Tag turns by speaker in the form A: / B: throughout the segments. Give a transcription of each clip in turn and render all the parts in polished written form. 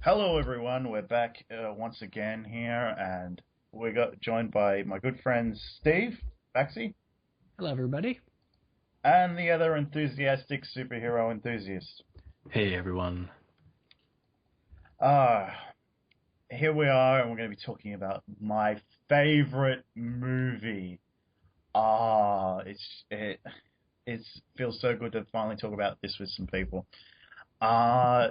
A: Hello, everyone. We're back once again here, and we got joined by my good friends Steve, Baxi,
B: Hello, everybody.
A: and the other enthusiastic superhero enthusiast.
C: Hey everyone.
A: Ah, here we are, and we're going to be talking about my favorite movie. It feels so good to finally talk about this with some people. Uh,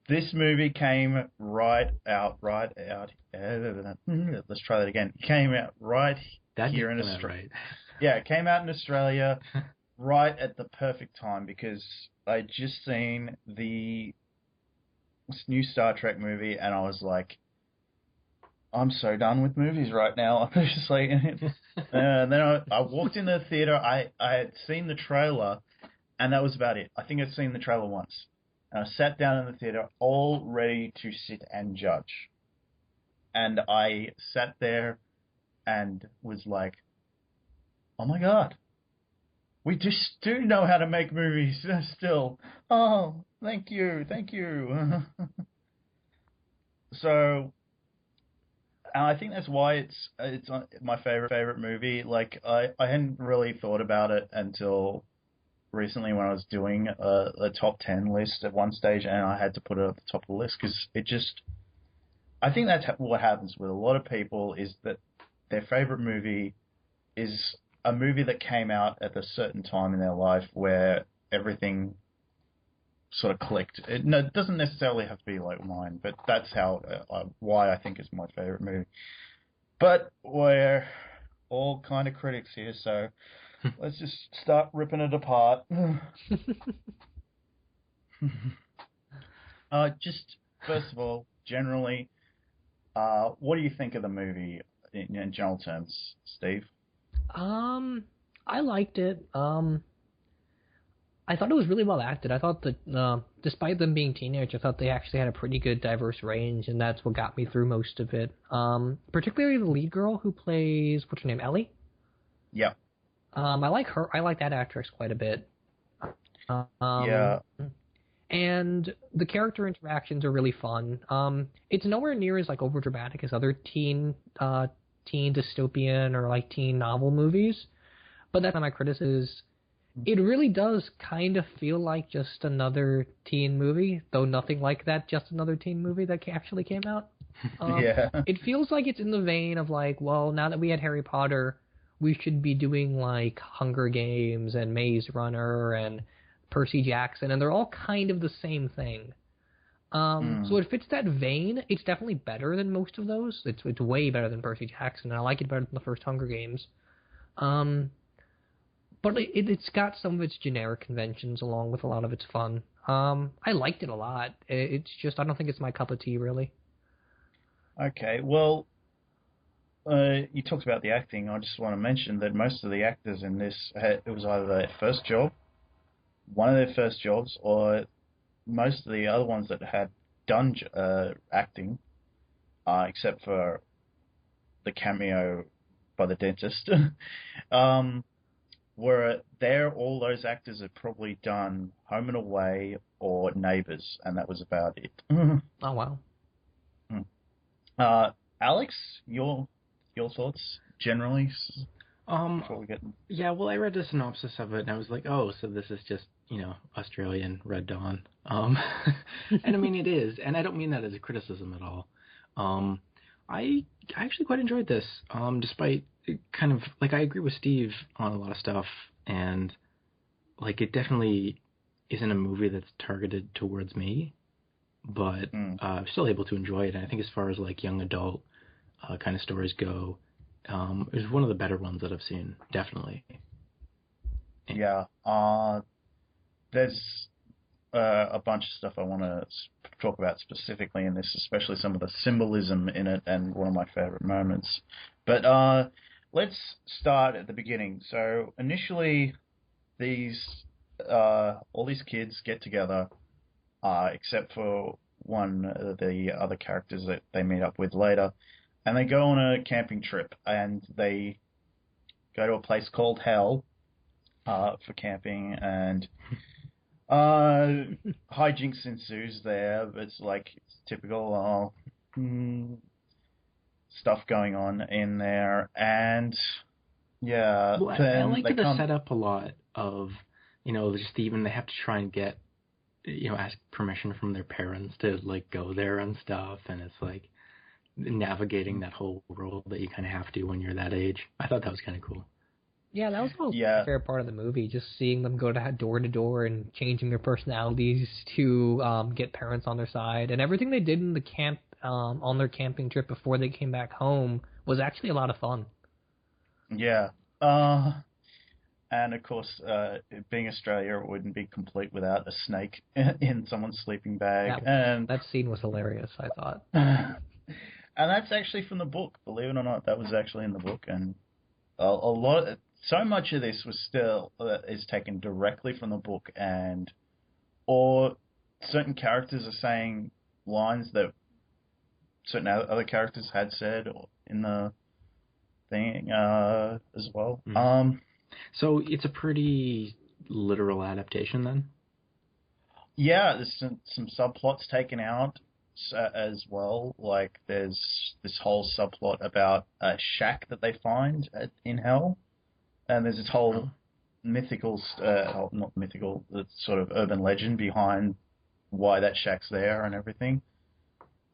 A: this movie came right out. Let's try that again. It came out right
C: That
A: here
C: didn't
A: in
C: come out
A: Australia.
C: right.
A: Yeah, it came out in Australia right at the perfect time because I'd just seen the new Star Trek movie and I was like, I'm so done with movies right now. I'm just like, and then I walked in the theater. I had seen the trailer and that was about it. I think I'd seen the trailer once. And I sat down in the theater all ready to sit and judge. And I sat there and was like, oh my God, we just do know how to make movies still. Oh, thank you, thank you. So, and I think that's why it's my favorite movie. Like I hadn't really thought about it until recently when I was doing a top 10 list at one stage, and I had to put it at the top of the list because it just. I think that's what happens with a lot of people is that their favorite movie is a movie that came out at a certain time in their life where everything sort of clicked. No, it doesn't necessarily have to be like mine, but that's how why I think it's my favorite movie. But we're all kind of critics here, so let's just start ripping it apart. Just first of all, generally, what do you think of the movie in general terms, Steve?
B: Um, I liked it. I thought it was really well acted. I thought that, despite them being teenage, I thought they actually had a pretty good diverse range, and that's what got me through most of it. Particularly the lead girl who plays, what's her name, Ellie?
A: Yeah,
B: I like her. I like that actress quite a bit. Um,
A: yeah,
B: and the character interactions are really fun. It's nowhere near as like overdramatic as other teen dystopian or like teen novel movies. But that's not my criticism. It really does kind of feel like just another teen movie, though nothing like that. Just another teen movie that actually came out.
A: yeah.
B: It feels like it's in the vein of like, well, now that we had Harry Potter, we should be doing like Hunger Games and Maze Runner and Percy Jackson, and they're all kind of the same thing. So
A: Mm.
B: it fits that vein. It's definitely better than most of those. It's way better than Percy Jackson, and I like it better than the first Hunger Games. Um, but it's got some of its generic conventions along with a lot of its fun. I liked it a lot. It's just I don't think it's my cup of tea really.
A: Okay, well, you talked about the acting. I just want to mention that most of the actors in this it was either their first job, one of their first jobs, or most of the other ones that had done acting, except for the cameo by the dentist, um, were there. All those actors had probably done Home and Away or Neighbours, and that was about it.
B: Oh wow.
A: uh, Alex, your thoughts generally
C: Um
A: before we get.
C: yeah, well I read the synopsis of it and I was like, "Oh, so this is just, Australian Red Dawn." And I mean it is, and I don't mean that as a criticism at all. Um I actually quite enjoyed this. Despite it kind of like I agree with Steve on a lot of stuff, and like it definitely isn't a movie that's targeted towards me, but
A: Mm.
C: I'm still able to enjoy it. And I think as far as like young adult kind of stories go, it was one of the better ones that I've seen, definitely.
A: Yeah. There's a bunch of stuff I want to talk about specifically in this, especially some of the symbolism in it, and one of my favorite moments. But let's start at the beginning. So initially, these all these kids get together, except for one of the other characters that they meet up with later, and they go on a camping trip, and they go to a place called Hell for camping, and Hijinks ensues there, but it's like it's typical stuff going on in there, and yeah,
C: Well, I
A: then
C: like
A: they
C: the
A: come.
C: setup a lot of, just even they have to try and get, ask permission from their parents to like go there and stuff, and it's like navigating that whole world that you kind of have to when you're that age. I thought that was kind of cool.
B: Yeah, that was my
A: Yeah,
B: favorite part of the movie, just seeing them go door to door and changing their personalities to get parents on their side. And everything they did in the camp on their camping trip before they came back home was actually a lot of fun.
A: yeah. And of course, being Australia, it wouldn't be complete without a snake in someone's sleeping bag, and
B: That scene was hilarious, I thought.
A: and that's actually from the book. Believe it or not, that was actually in the book, and a lot. So much of this was still is taken directly from the book, and or certain characters are saying lines that certain other characters had said in the thing as well.
C: Mm. So it's a pretty literal adaptation then?
A: Yeah, there's some subplots taken out as well. Like there's this whole subplot about a shack that they find in hell, and there's this whole mythical, not mythical, it's sort of urban legend behind why that shack's there and everything.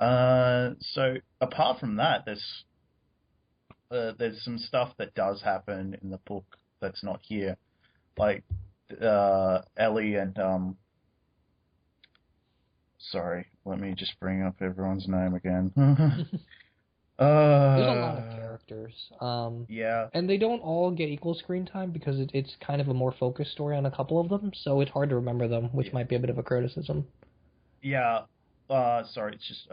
A: So apart from that, there's some stuff that does happen in the book that's not here, like Ellie and sorry, let me just bring up everyone's name again.
B: There's a lot of characters.
A: Yeah.
B: And they don't all get equal screen time because it's kind of a more focused story on a couple of them, so it's hard to remember them, which might be a bit of a criticism.
A: Yeah. Sorry, it's just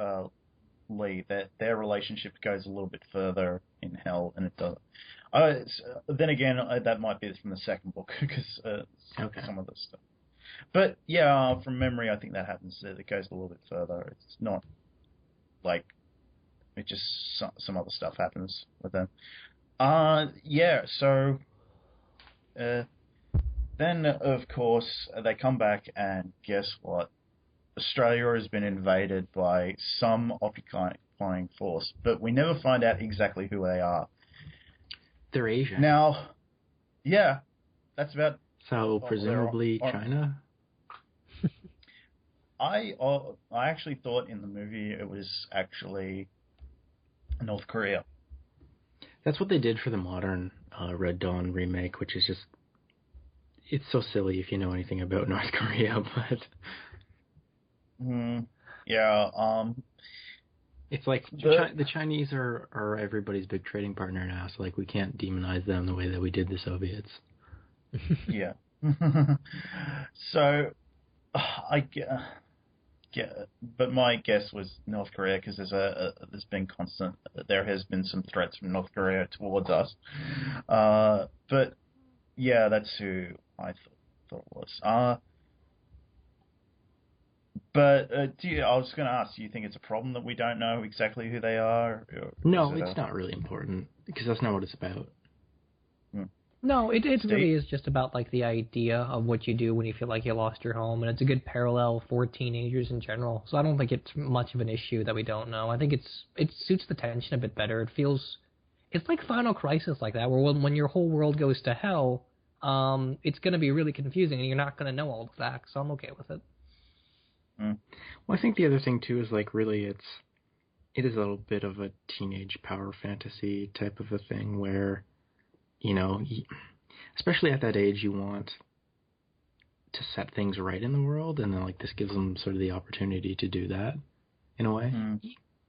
A: Lee. That their relationship goes a little bit further in hell, and it does. Then again, that might be from the second book because some of the stuff. But yeah, from memory, I think that happens. It goes a little bit further. It's not like it just some other stuff happens with them. Yeah. So then, of course, they come back, and guess what? Australia has been invaded by some occupying force, but we never find out exactly who they are.
C: They're Asian.
A: Now, yeah, that's about.
C: So presumably China.
A: I actually thought in the movie it was actually North Korea.
C: That's what they did for the modern Red Dawn remake, which is just it's so silly if you know anything about North Korea, but.
A: Yeah.
C: It's like the Chinese are everybody's big trading partner now, so like we can't demonize them the way that we did the Soviets.
A: Yeah. So, I get, but my guess was North Korea because there's been there has been some threats from North Korea towards us. But yeah, that's who I thought it was. But I was going to ask, do you think it's a problem that we don't know exactly who they are?
C: No, it's not really important because that's not what it's about.
B: No, it really is just about like the idea of what you do when you feel like you lost your home, and it's a good parallel for teenagers in general. So I don't think it's much of an issue that we don't know. I think it suits the tension a bit better. It's like Final Crisis like that, where when your whole world goes to hell, it's going to be really confusing, and you're not going to know all the facts. So I'm okay with it.
C: Well, I think the other thing too is like really it is a little bit of a teenage power fantasy type of a thing where, especially at that age, you want to set things right in the world, and then like this gives them sort of the opportunity to do that in a way.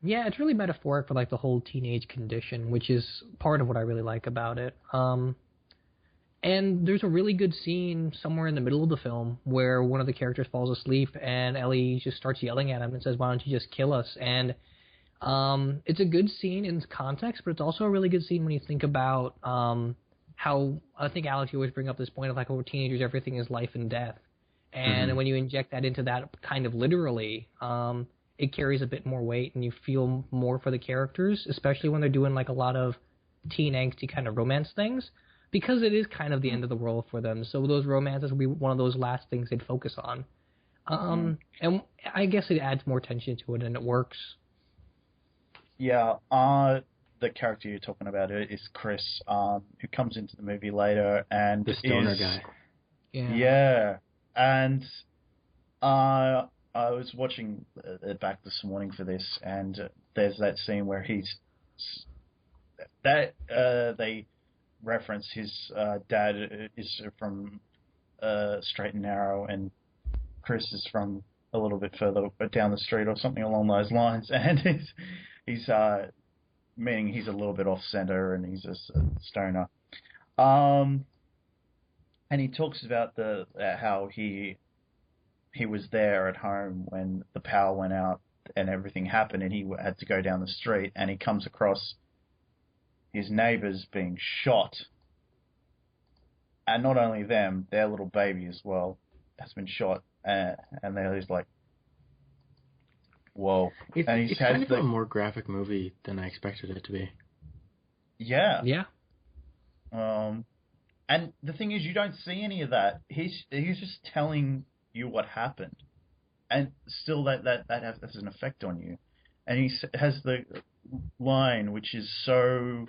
B: Yeah, it's really metaphoric for like the whole teenage condition, which is part of what I really like about it. And there's a really good scene somewhere in the middle of the film where one of the characters falls asleep and Ellie just starts yelling at him and says, "Why don't you just kill us?" And it's a good scene in context, but it's also a really good scene when you think about how I think Alex, you always bring up this point of like, oh, teenagers, everything is life and death. And when you inject that into that kind of literally, it carries a bit more weight and you feel more for the characters, especially when they're doing like a lot of teen angsty kind of romance things. because it is kind of the end of the world for them. So those romances will be one of those last things they'd focus on. And I guess it adds more tension to it, and it works.
A: Yeah, the character you're talking about is Chris, who comes into the movie later and
C: the stoner guy.
A: Yeah, and I was watching it back this morning for this, and there's that scene where they reference his dad is from Straight and Narrow, and Chris is from a little bit further down the street or something along those lines, and he's meaning he's a little bit off center and he's a stoner. And he talks about how he was there at home when the power went out and everything happened, and he had to go down the street, and he comes across his neighbors being shot, and not only them, their little baby as well has been shot, and he's like, whoa.
C: It's kind of a more graphic movie than I expected it to be.
A: Yeah.
B: Yeah.
A: And the thing is, you don't see any of that. He's just telling you what happened, and still that has an effect on you. And he has the line, which is so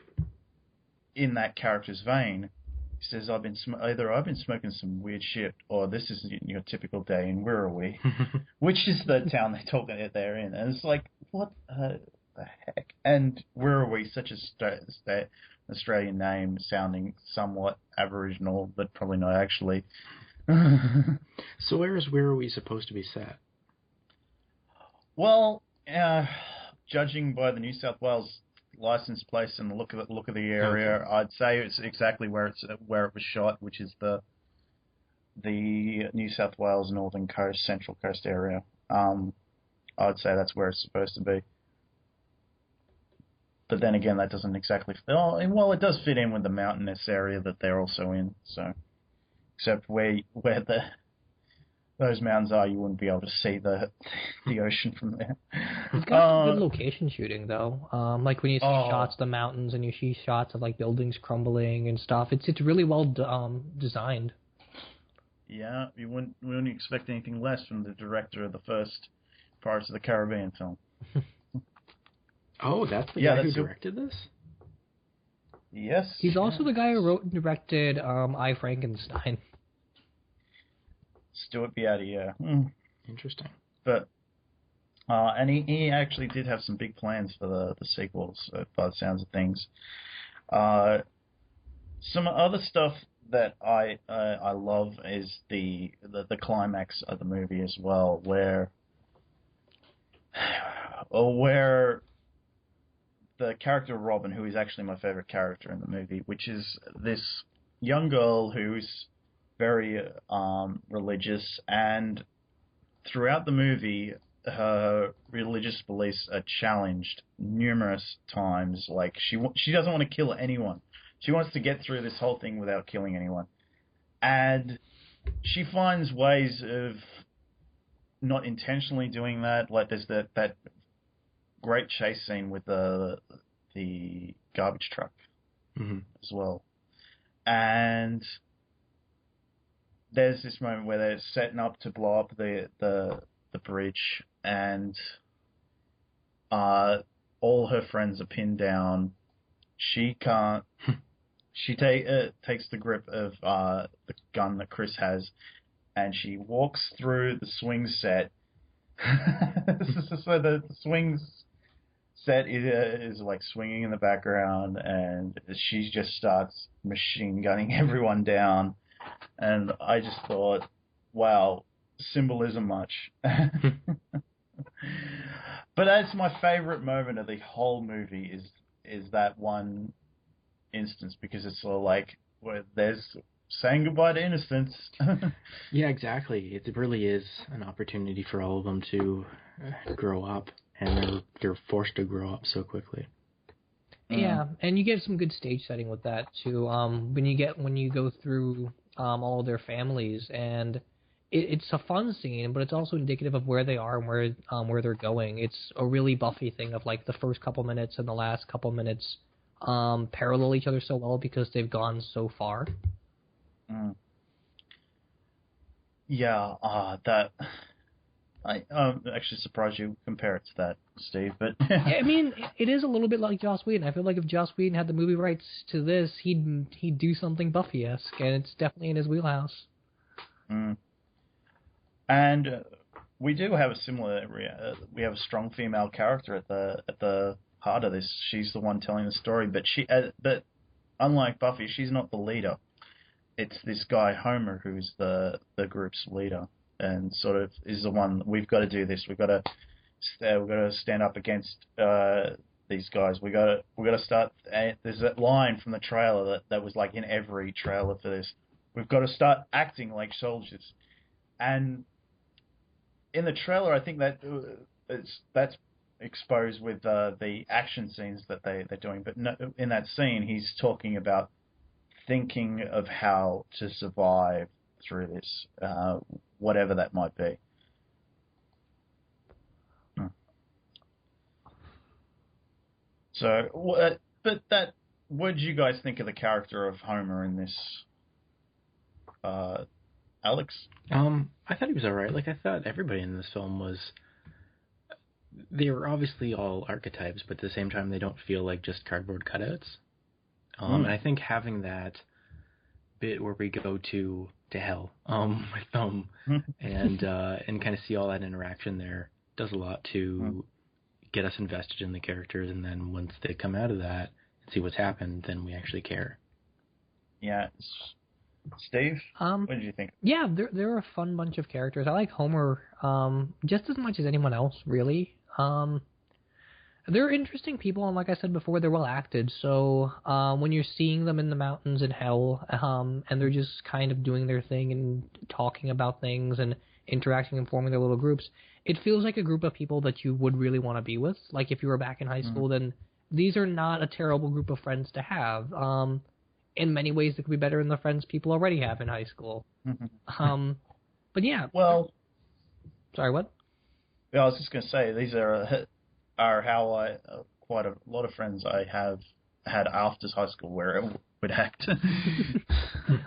A: in that character's vein. He says, I've been smoking some weird shit, or this isn't your typical day in Wirrawee, which is the town they're in. And it's like, what the heck? And Wirrawee, such a Australian name, sounding somewhat Aboriginal, but probably not actually.
C: So where is Wirrawee supposed to be set?
A: Well, judging by the New South Wales license plate and the look of the area, okay, I'd say it's exactly where it was shot, which is the New South Wales Northern Coast, Central Coast area. I'd say that's where it's supposed to be. But then again, that doesn't exactly well, it does fit in with the mountainous area that they're also in. So, except where those mountains are, you wouldn't be able to see the ocean from there.
B: It's got some good location shooting, though. Like when you see shots of the mountains and you see shots of like buildings crumbling and stuff. It's really well designed.
A: Yeah, we wouldn't expect anything less from the director of the first Pirates of the Caribbean film.
C: Oh, that's the guy who directed this?
A: Yes.
B: He's also the guy who wrote and directed I, Frankenstein.
A: Stuart Beatty, yeah.
C: Interesting.
A: But and he actually did have some big plans for the sequels, by the sounds of things. Some other stuff that I love is the climax of the movie as well, where the character of Robin, who is actually my favorite character in the movie, which is this young girl who's very religious, and throughout the movie, her religious beliefs are challenged numerous times. Like she doesn't want to kill anyone. She wants to get through this whole thing without killing anyone, and she finds ways of not intentionally doing that. Like there's that great chase scene with the garbage truck as well, and there's this moment where they're setting up to blow up the bridge, and all her friends are pinned down. She can't. She takes the grip of the gun that Chris has, and she walks through the swing set. So the swings set is like swinging in the background, and she just starts machine gunning everyone down. And I just thought, wow, symbolism much. But that's my favorite moment of the whole movie is that one instance, because it's sort of like where there's saying goodbye to innocence.
C: Yeah, exactly. It really is an opportunity for all of them to grow up, and they're forced to grow up so quickly.
B: Yeah, and you get some good stage setting with that too. When you go through all of their families, and it's a fun scene, but it's also indicative of where they are and where they're going. It's a really Buffy thing of like the first couple minutes and the last couple minutes parallel each other so well because they've gone so far.
A: Mm. Yeah, I'm actually surprised you compare it to that, Steve. But
B: I mean, it is a little bit like Joss Whedon. I feel like if Joss Whedon had the movie rights to this, he'd do something Buffy-esque, and it's definitely in his wheelhouse.
A: Mm. And we do have a similar. We have a strong female character at the heart of this. She's the one telling the story, but unlike Buffy, she's not the leader. It's this guy Homer who's the group's leader, and sort of is the one. We've got to do this. We've got to stand up against these guys. We got to start. There's that line from the trailer that was like in every trailer for this. We've got to start acting like soldiers, and in the trailer, I think that that's exposed with the action scenes that they're doing. But no, in that scene, he's talking about thinking of how to survive through this, whatever that might be. So, what did you guys think of the character of Homer in this, Alex?
C: I thought he was alright. Like, I thought everybody in this film was... They were obviously all archetypes, but at the same time, they don't feel like just cardboard cutouts. And I think having that bit where we go to hell with them and kind of see all that interaction there does a lot to get us invested in the characters, and then once they come out of that and see what's happened, then we actually care.
A: Yeah. Steve, what did you think?
B: Yeah, they're a fun bunch of characters. I like Homer just as much as anyone else, really. They're interesting people, and like I said before, they're well acted. So when you're seeing them in the mountains in hell, and they're just kind of doing their thing and talking about things and interacting and forming their little groups, it feels like a group of people that you would really want to be with. Like if you were back in high school, then these are not a terrible group of friends to have. In many ways, it could be better than the friends people already have in high school. But yeah.
A: Well,
B: sorry, what?
A: Yeah, I was just going to say these are how quite a lot of friends I have had after high school where it would act.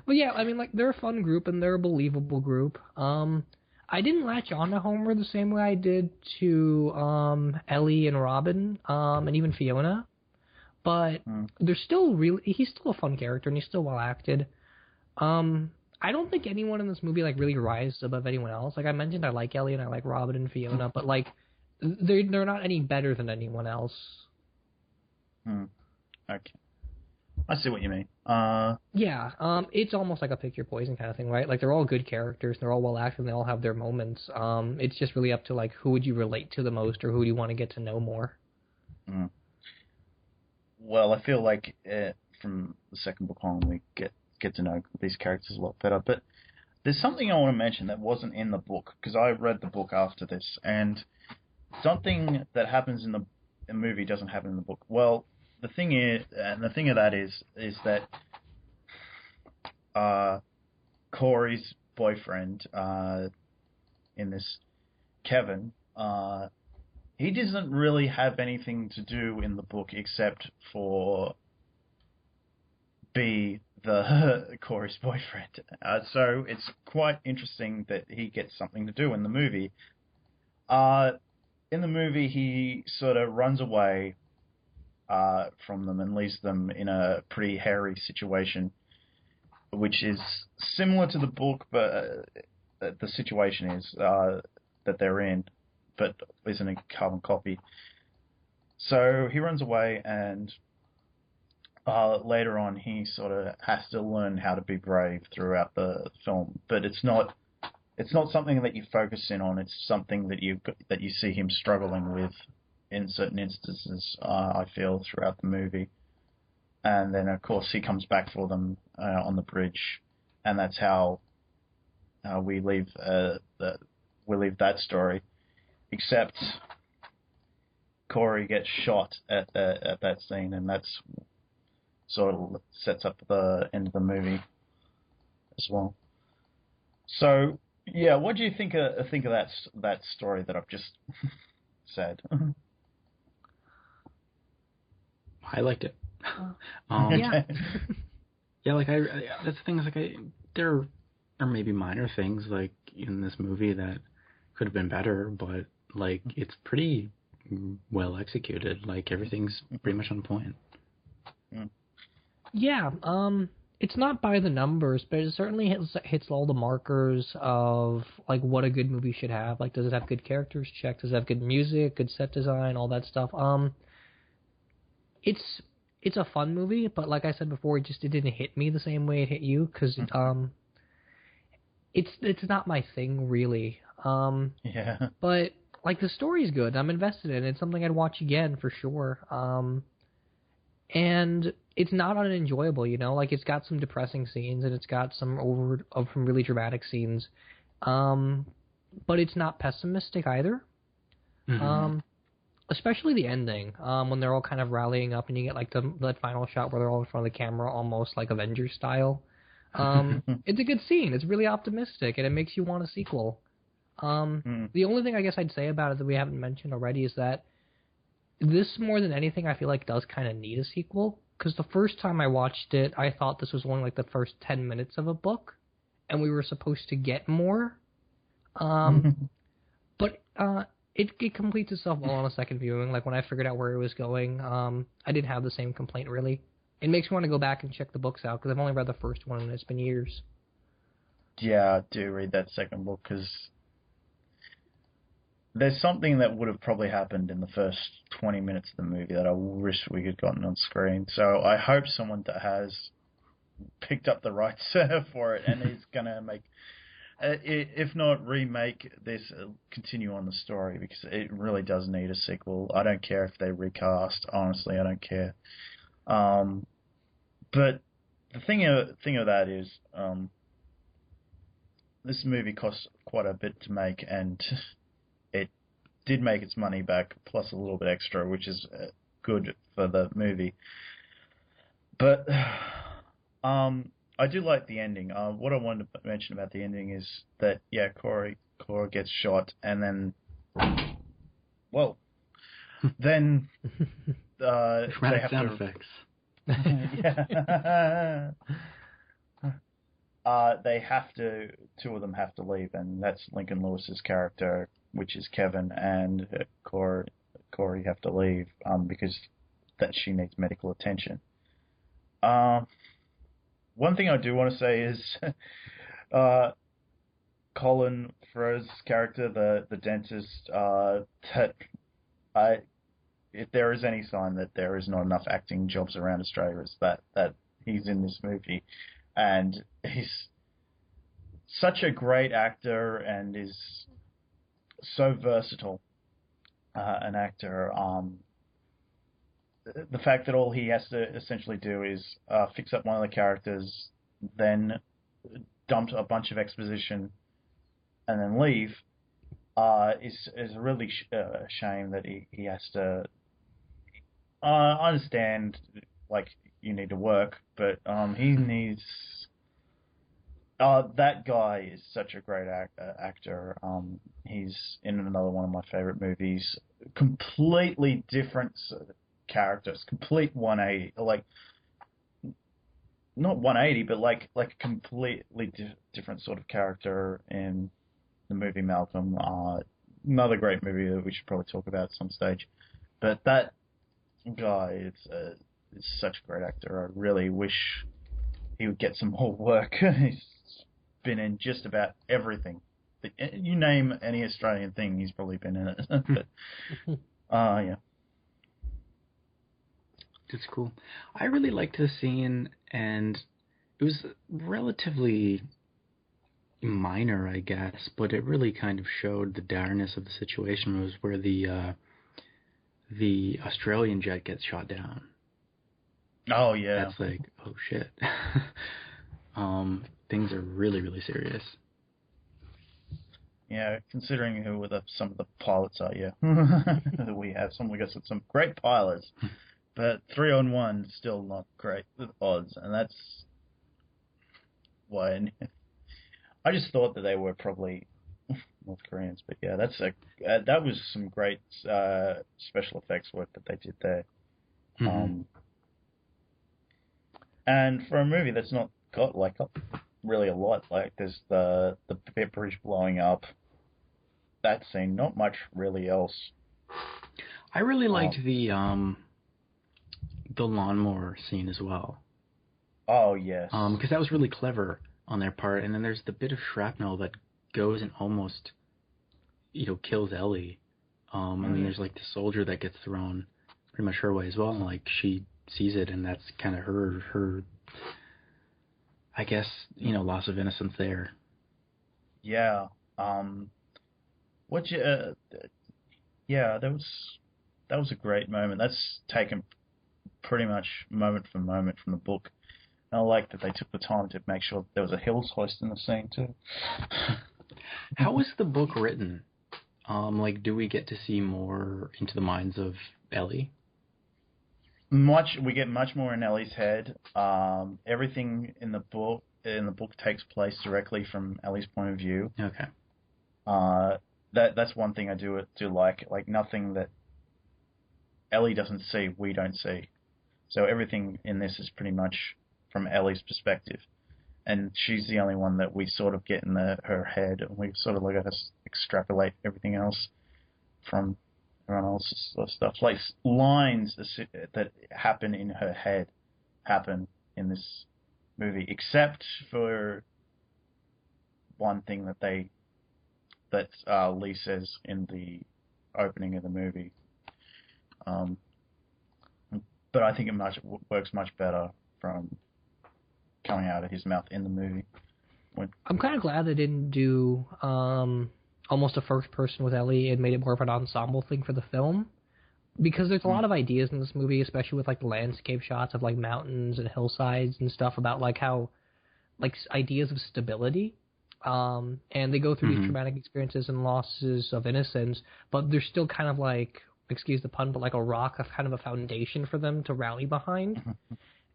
B: Well, yeah, I mean, like they're a fun group and they're a believable group. I didn't latch on to Homer the same way I did to Ellie and Robin, and even Fiona. But they're still he's still a fun character and he's still well acted. I don't think anyone in this movie like really rises above anyone else. Like I mentioned, I like Ellie and I like Robin and Fiona, but like they're not any better than anyone else.
A: Okay, I see what you mean.
B: Yeah, it's almost like a pick your poison kind of thing, right? Like they're all good characters, they're all well acted, and they all have their moments. It's just really up to like who would you relate to the most, or who do you want to get to know more.
A: Well, I feel like from the second book on, we get to know these characters a lot better. But there's something I want to mention that wasn't in the book, because I read the book after this, and something that happens in the movie doesn't happen in the book. Well, the thing of that is that Corey's boyfriend in this, Kevin, he doesn't really have anything to do in the book except for be the Corey's boyfriend. So it's quite interesting that he gets something to do in the movie. In the movie, he sort of runs away from them and leaves them in a pretty hairy situation, which is similar to the book, but the situation is that they're in, but isn't a carbon copy. So he runs away, and later on he sort of has to learn how to be brave throughout the film. But it's not something that you focus in on. It's something that you see him struggling with in certain instances, I feel, throughout the movie. And then, of course, he comes back for them on the bridge, and that's how we leave that story. Except Corey gets shot at that scene, and that's sort of sets up the end of the movie as well. So, yeah, what do you think of that story that I've just said?
C: I liked it.
B: Yeah.
C: Yeah, like that's the thing is like there are maybe minor things like in this movie that could have been better, but like it's pretty well executed. Like everything's pretty much on point.
B: Yeah, it's not by the numbers, but it certainly hits all the markers of like what a good movie should have. Like, does it have good characters? Check. Does it have good music, good set design, all that stuff? It's it's a fun movie, but like I said before, it didn't hit me the same way it hit you because it's not my thing really.
A: Yeah.
B: But like the story's good. I'm invested in it. It's something I'd watch again for sure. And it's not unenjoyable, you know. Like it's got some depressing scenes and it's got some really dramatic scenes, but it's not pessimistic either. Especially the ending, when they're all kind of rallying up and you get like that final shot where they're all in front of the camera, almost like Avengers style. It's a good scene. It's really optimistic and it makes you want a sequel. The only thing I guess I'd say about it that we haven't mentioned already is that this, more than anything, I feel like does kind of need a sequel. Because the first time I watched it, I thought this was only like the first 10 minutes of a book, and we were supposed to get more. But it completes itself well on a second viewing. Like when I figured out where it was going, I didn't have the same complaint really. It makes me want to go back and check the books out because I've only read the first one and it's been years.
A: Yeah, I do read that second book because there's something that would have probably happened in the first 20 minutes of the movie that I wish we had gotten on screen. So I hope someone that has picked up the rights for it and is going to make, if not remake this, continue on the story because it really does need a sequel. I don't care if they recast. Honestly, I don't care. But the thing of that is, this movie cost quite a bit to make, and it did make its money back, plus a little bit extra, which is good for the movie. But I do like the ending. What I wanted to mention about the ending is that, yeah, Cora gets shot, and then, well, then they have
C: sound
A: to...
C: effects.
A: Yeah. Two of them have to leave, and that's Lincoln Lewis's character, which is Kevin, and Corey have to leave because that she needs medical attention. One thing I do want to say is Colin Firth's character, the dentist, that if there is any sign that there is not enough acting jobs around Australia, it's that he's in this movie. And he's such a great actor and is so versatile an actor. The fact that all he has to essentially do is fix up one of the characters, then dump a bunch of exposition, and then leave is really a shame that he has to. I understand, like, you need to work, but he needs. That guy is such a great actor. He's in another one of my favorite movies. Completely different characters. Complete 180. Like, not 180, but like completely different sort of character in the movie Malcolm. Another great movie that we should probably talk about at some stage. But that guy is such a great actor. I really wish he would get some more work. He's been in just about everything. You name any Australian thing, he's probably been in it. But, yeah.
C: It's cool. I really liked the scene, and it was relatively minor, I guess, but it really kind of showed the direness of the situation. It was where the Australian jet gets shot down.
A: Oh yeah.
C: That's like, oh shit. Things are really, really serious.
A: Yeah, considering who some of the pilots are, yeah. We got some great pilots, but 3-on-1 still not great with odds, and that's why I just thought that they were probably North Koreans, but yeah, that was some great special effects work that they did there.
C: Mm-hmm.
A: And for a movie that's not got like really a lot, like there's the bridge blowing up, that scene, not much really else.
C: I really liked the lawnmower scene as well.
A: Oh yes.
C: Because that was really clever on their part. And then there's the bit of shrapnel that goes and almost, kills Ellie. And then there's like the soldier that gets thrown pretty much her way as well. And like she sees it, and that's kind of her, I guess, loss of innocence there.
A: Yeah. What you? Yeah, that was a great moment. That's taken pretty much moment for moment from the book. And I like that they took the time to make sure there was a Hills hoist in the scene too.
C: How was the book written? Do we get to see more into the minds of Ellie?
A: We get much more in Ellie's head. Everything in the book takes place directly from Ellie's point of view.
C: Okay.
A: That's one thing I do like. Like nothing that Ellie doesn't see, we don't see. So everything in this is pretty much from Ellie's perspective, and she's the only one that we sort of get in her head, and we sort of like extrapolate everything else from everyone else's sort of stuff. Like lines that happen in her head happen in this movie, except for one thing that Lee says in the opening of the movie. But I think it works much better from coming out of his mouth in the movie.
B: I'm kind of glad they didn't do almost a first person with Ellie and made it more of an ensemble thing for the film, because there's a lot of ideas in this movie, especially with like landscape shots of like mountains and hillsides and stuff about like how like ideas of stability. And they go through these traumatic experiences and losses of innocence, but there's still kind of like, excuse the pun, but like a rock of kind of a foundation for them to rally behind.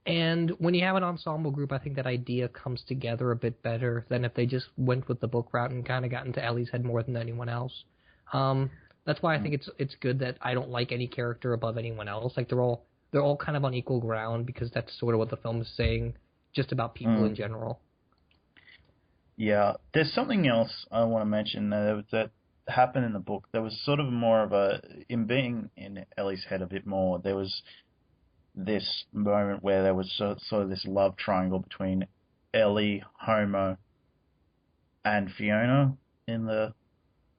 B: And when you have an ensemble group, I think that idea comes together a bit better than if they just went with the book route and kind of got into Ellie's head more than anyone else. That's why I think it's good that I don't like any character above anyone else. Like they're all kind of on equal ground, because that's sort of what the film is saying, just about people in general.
A: Yeah, there's something else I want to mention that happened in the book. There was sort of more of in being in Ellie's head a bit more, there was this moment where there was sort of this love triangle between Ellie, Homer, and Fiona in the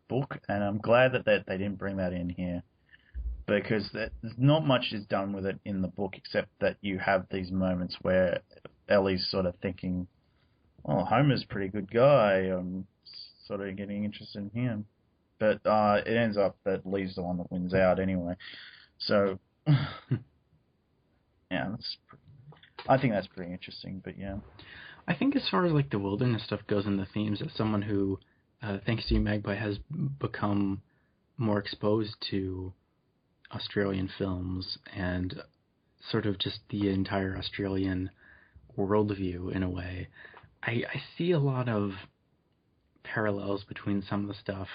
A: book, and I'm glad that they didn't bring that in here, because not much is done with it in the book, except that you have these moments where Ellie's sort of thinking, oh, Homer's a pretty good guy, I'm sort of getting interested in him. But it ends up that Lee's the one that wins out anyway. So, yeah, I think that's pretty interesting, but yeah.
C: I think as far as like the wilderness stuff goes and the themes, as someone who, thanks to you, Magpie, has become more exposed to Australian films and sort of just the entire Australian worldview in a way, I see a lot of parallels between some of the stuff,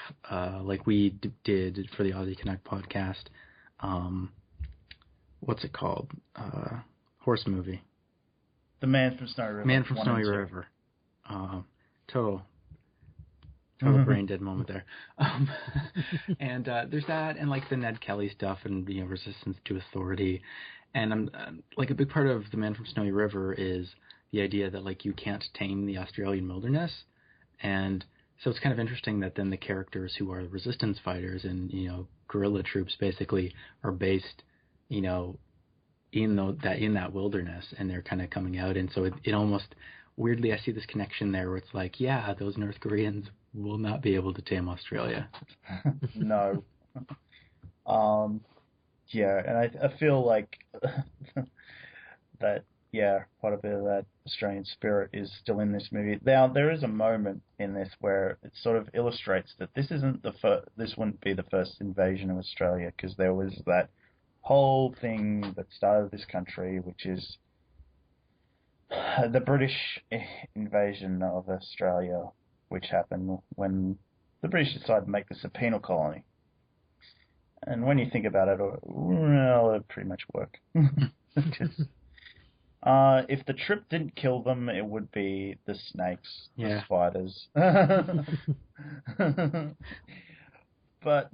C: like we did for the Aussie Connect podcast. What's it called? Horse movie.
A: The Man from Snowy River.
C: Man from Snowy River. Total brain dead moment there. And there's that, and like the Ned Kelly stuff, and resistance to authority. And like a big part of the Man from Snowy River is the idea that like you can't tame the Australian wilderness, and so it's kind of interesting that then the characters who are resistance fighters and guerrilla troops basically are based in that wilderness, and they're kind of coming out, and so it almost weirdly I see this connection there where it's like, yeah, those North Koreans will not be able to tame Australia.
A: No. Yeah, and I feel like that, yeah, quite a bit of that Australian spirit is still in this movie. Now, there is a moment in this where it sort of illustrates that this wouldn't be the first invasion of Australia, because there was that whole thing that started this country, which is the British invasion of Australia, which happened when the British decided to make this a penal colony. And when you think about it, well, it pretty much worked. If the trip didn't kill them, it would be the snakes, the
C: Yeah.
A: spiders. But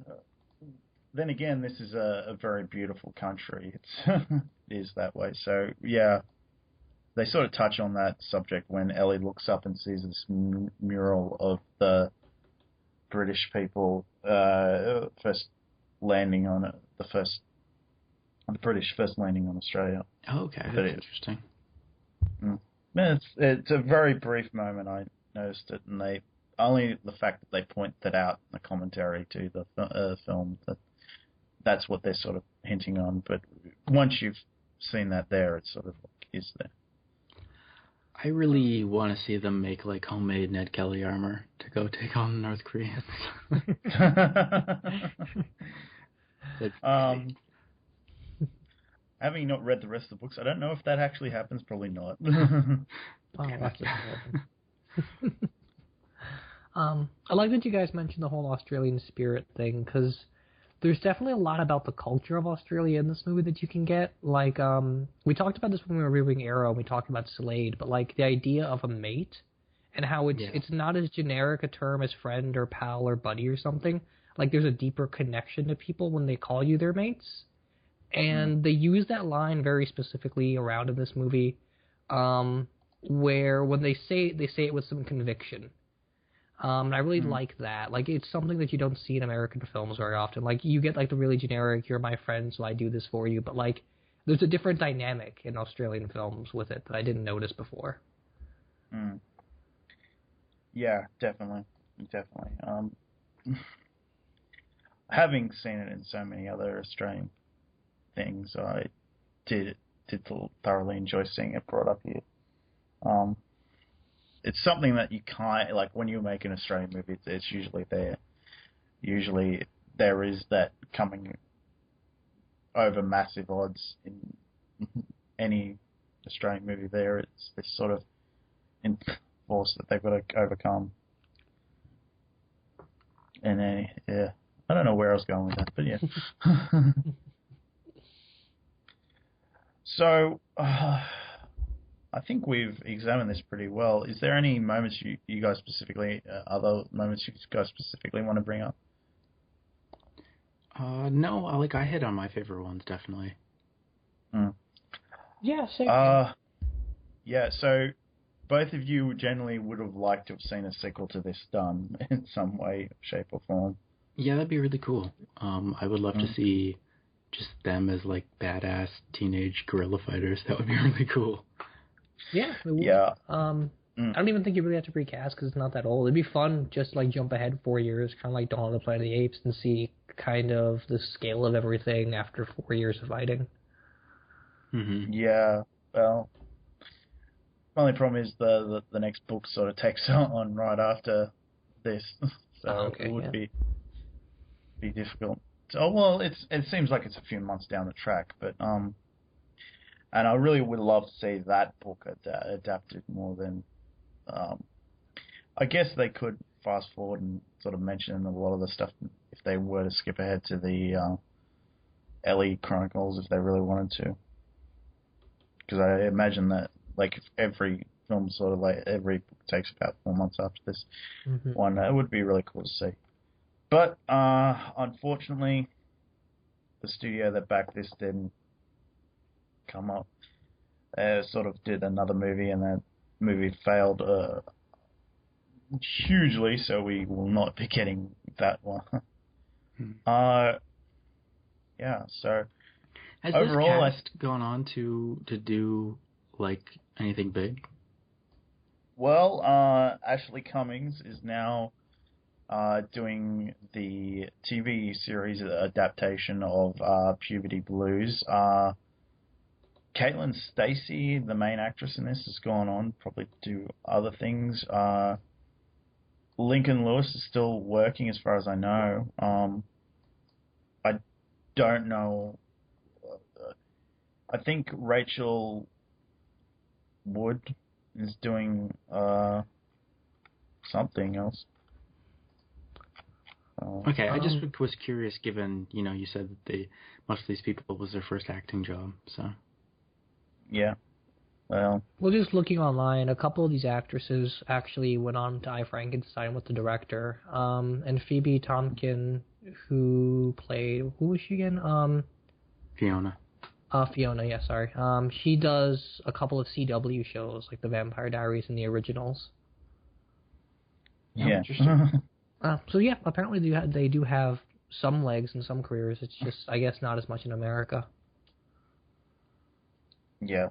A: then again, this is a very beautiful country. It is that way. So yeah, they sort of touch on that subject when Ellie looks up and sees this mural of the British people first landing on it, the British first landing on Australia.
C: Oh, okay, that's interesting.
A: It's a very brief moment. I noticed it, and they only the fact that they point that out in the commentary to the film that's what they're sort of hinting on. But once you've seen that there, it's sort of is there.
C: I really want to see them make like homemade Ned Kelly armor to go take on the North Koreans.
A: Having not read the rest of the books, I don't know if that actually happens. Probably not.
B: That's I like that you guys mentioned the whole Australian spirit thing, because there's definitely a lot about the culture of Australia in this movie that you can get. Like, we talked about this when we were reviewing Arrow, and we talked about Slade, but like the idea of a mate and how it's not as generic a term as friend or pal or buddy or something. Like, there's a deeper connection to people when they call you their mates. And they use that line very specifically around in this movie, where when they say it with some conviction. And I really like that. Like, it's something that you don't see in American films very often. Like, you get like the really generic, you're my friend, so I do this for you. But like, there's a different dynamic in Australian films with it that I didn't notice before.
A: Yeah, definitely. Having seen it in so many other Australian things, I did thoroughly enjoy seeing it brought up here. It's something that you can't, like, when you make an Australian movie, it's usually there. Usually there is that coming over massive odds in any Australian movie there. It's this sort of force that they've got to overcome. And yeah, I don't know where I was going with that, but yeah. So, I think we've examined this pretty well. Is there any moments you guys specifically, other moments you guys specifically want to bring up?
C: No, I hit on my favorite ones, definitely.
B: Yeah, same.
A: Yeah, so both of you generally would have liked to have seen a sequel to this done in some way, shape, or form.
C: Yeah, that'd be really cool. I would love to see just them as like badass teenage guerrilla fighters. That would be really cool.
B: Yeah. It would.
A: Yeah.
B: I don't even think you really have to recast because it's not that old. It'd be fun just like jump ahead 4 years, kind of like Dawn of the Planet of the Apes, and see kind of the scale of everything after 4 years of fighting.
A: Yeah. Well, only problem is the next book sort of takes on right after this, so it would be difficult. So, well, it seems like it's a few months down the track, but and I really would love to see that book adapted more than. I guess they could fast forward and sort of mention a lot of the stuff if they were to skip ahead to the Ellie Chronicles if they really wanted to, because I imagine that like if every film sort of like every book takes about 4 months after this one, it would be really cool to see. But unfortunately, the studio that backed this didn't come up. Sort of did another movie, and that movie failed hugely, so we will not be getting that one. Yeah, so
C: has
A: overall,
C: this cast gone on to do like anything big?
A: Well, Ashley Cummings is now doing the TV series adaptation of Puberty Blues. Caitlin Stacey, the main actress in this, has gone on probably to do other things. Lincoln Lewis is still working, as far as I know. I don't know. I think Rachel Wood is doing something else.
C: Okay, I just was curious, given you said that most of these people was their first acting job, so.
A: Yeah. Well,
B: Well, just looking online, a couple of these actresses actually went on to I, Frankenstein with the director. And Phoebe Tompkin, who was she again?
C: Fiona.
B: Fiona, yeah, sorry. She does a couple of CW shows, like The Vampire Diaries and the originals.
A: yeah.
C: Interesting.
B: So yeah, apparently they do have some legs in some careers. It's just, I guess, not as much in America.
A: Yeah.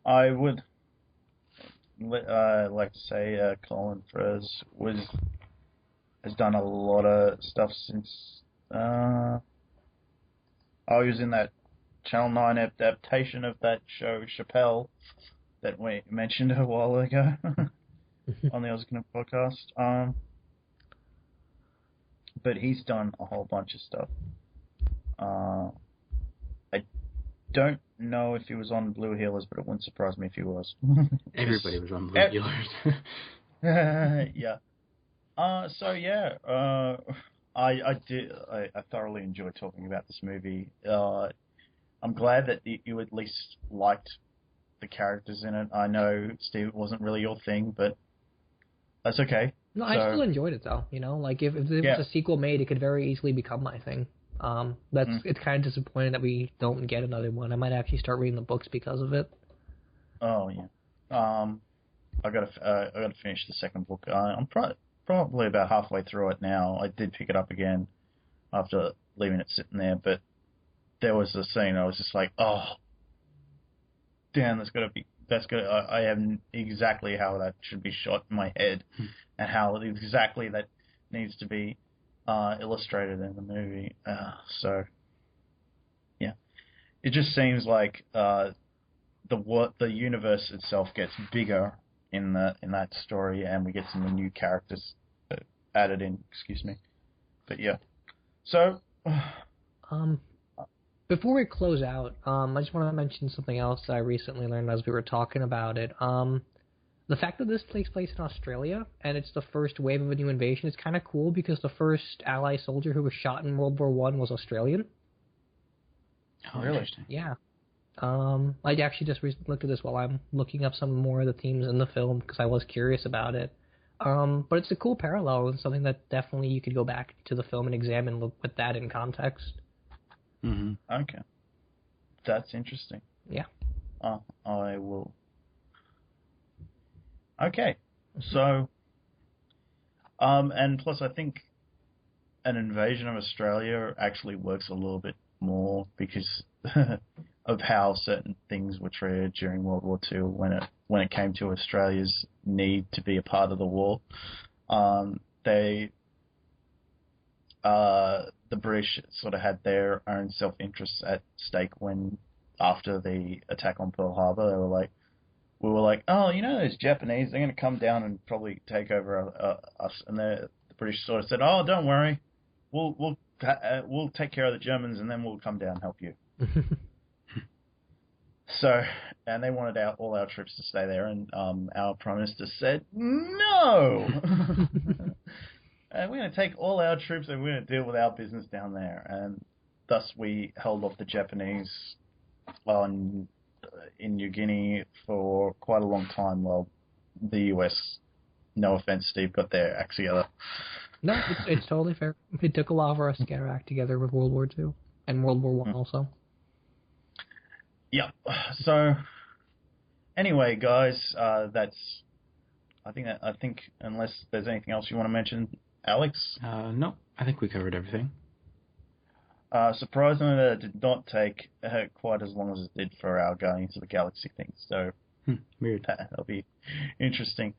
A: I would like to say Colin Furze has done a lot of stuff since I was in that Channel 9 adaptation of that show Chappelle that we mentioned a while ago on the Oscar podcast. But he's done a whole bunch of stuff. I don't know if he was on Blue Heelers, but it wouldn't surprise me if he was.
C: Everybody was on Blue Heelers.
A: Yeah. So yeah, I thoroughly enjoyed talking about this movie. I'm glad that you at least liked the characters in it. I know, Steve, it wasn't really your thing, but that's okay.
B: No, I still enjoyed it though. Like if there was a sequel made, it could very easily become my thing. It's kind of disappointing that we don't get another one. I might actually start reading the books because of it.
A: Oh yeah. I gotta finish the second book. I'm probably about halfway through it now. I did pick it up again after leaving it sitting there, but there was a scene I was just like, oh, damn, I have exactly how that should be shot in my head, and how exactly that needs to be illustrated in the movie. So, yeah, it just seems like the universe itself gets bigger in that story, and we get some new characters added in. Excuse me, but yeah. So,
B: before we close out, I just want to mention something else that I recently learned as we were talking about it. The fact that this takes place in Australia, and it's the first wave of a new invasion, is kind of cool because the first Allied soldier who was shot in World War I was Australian.
C: Oh, really? Interesting.
B: Yeah. I actually just looked at this while I'm looking up some more of the themes in the film because I was curious about it. But it's a cool parallel and something that definitely you could go back to the film and examine with that in context.
C: Mm-hmm.
A: Okay. That's interesting.
B: Yeah.
A: I will. Okay. So, and plus I think an invasion of Australia actually works a little bit more because of how certain things were treated during World War II when it came to Australia's need to be a part of the war. The British sort of had their own self-interests at stake after the attack on Pearl Harbor, we were like, oh, those Japanese, they're going to come down and probably take over us. And the British sort of said, oh, don't worry, we'll take care of the Germans and then we'll come down and help you. So, and they wanted all our troops to stay there, and our Prime Minister said, no! And we're going to take all our troops and we're going to deal with our business down there. And thus we held off the Japanese in New Guinea for quite a long time while the US, no offense, Steve, got their act together.
B: No, it's totally fair. It took a while for us to get our act together with World War II and World War I also.
A: Yeah. So, anyway, guys, I think unless there's anything else you want to mention, Alex?
C: No, I think we covered everything.
A: Surprisingly, it did not take quite as long as it did for our Guardians of the Galaxy thing, so
C: weird.
A: That'll be interesting.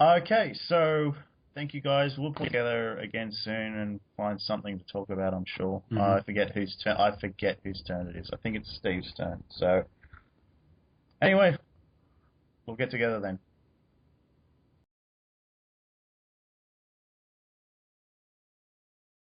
A: Okay, so thank you guys. We'll put together again soon and find something to talk about, I'm sure.
C: Mm-hmm.
A: I forget whose turn it is. I think it's Steve's turn. So, anyway, we'll get together then.